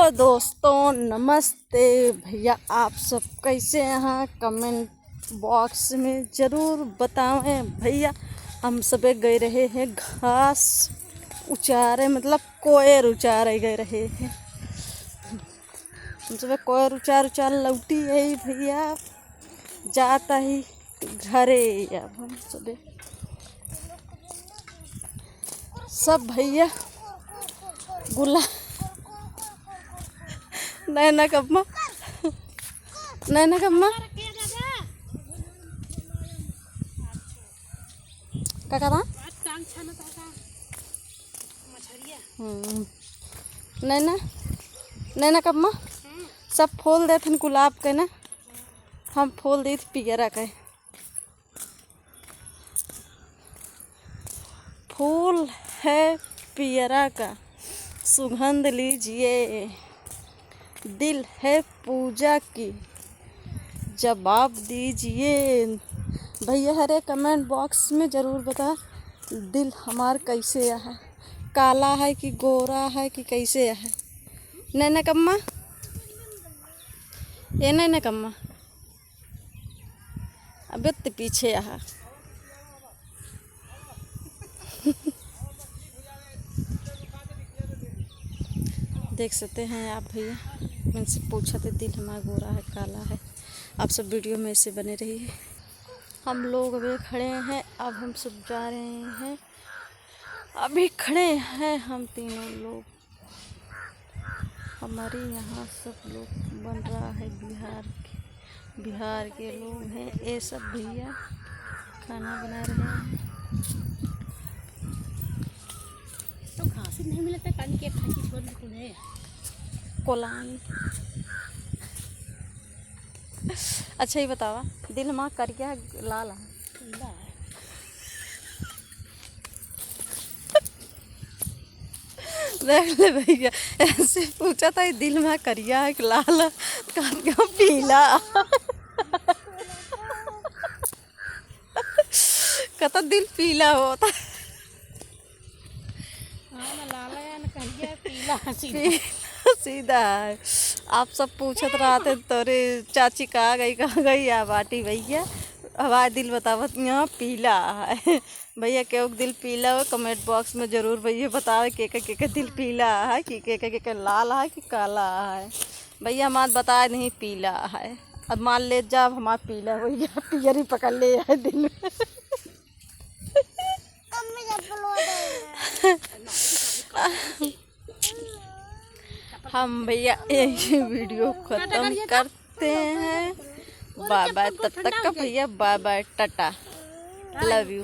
Hello दोस्तों, नमस्ते भैया। आप सब कैसे हैं? कमेंट बॉक्स में ज़रूर बताएं भैया। हम सब गए रहे हैं घास उचारे, मतलब कोयर उचारे गए रहे हैं। हम सब कोयर उचार लौटी है भैया, जाता ही घरे। अब हम सब भैया गुला नैना कम्मा क्या करा नैना कम्मा सब फूल दे थे गुलाब के ना। हम फूल दी थी पियरा के। फूल है पियरा का, सुगंध लीजिए। दिल है पूजा की, जवाब दीजिए भैया। हरे कमेंट बॉक्स में ज़रूर बता, दिल हमार कैसे है, काला है कि गोरा है कि कैसे है। नैना कम्मा, ये नैना कम्मा अब तो पीछे है। देख सकते हैं आप भैया, मैंने पूछा था दिल हमारा गोरा है काला है। आप सब वीडियो में ऐसे बने रहिए। हम लोग अभी खड़े हैं, अब हम सब जा रहे हैं। अभी खड़े हैं हम तीनों लोग। हमारे यहाँ सब लोग बन रहा है बिहार के लोग हैं ये सब भैया, खाना बना रहे हैं। तो घास नहीं मिलता काली के खाची छोड़ दे कोलान। अच्छा ये बतावा, दिल माँ करिया लाल है? देख ले भैया, ऐसे पूछा था दिल में करिया है कि लाल है? करिया पीला कहता दिल पीला होता। सीधा है। आप सब पूछत रहते तोरे चाची कहाँ गई या बाटी भैया। हमारा दिल बतावत यहाँ पीला है भैया। क्यों दिल पीला हो कमेंट बॉक्स में ज़रूर भैया बतावे के दिल पीला है कि के लाल है कि काला है। भैया हमारा बताए नहीं पीला है। अब मान ले जा हमारा पीला भैया, पियरी पकड़ ले है दिल में। हम भैया यही वीडियो ख़त्म करते हैं। बाय बाय, तब तक का भैया bye bye, tata, love you.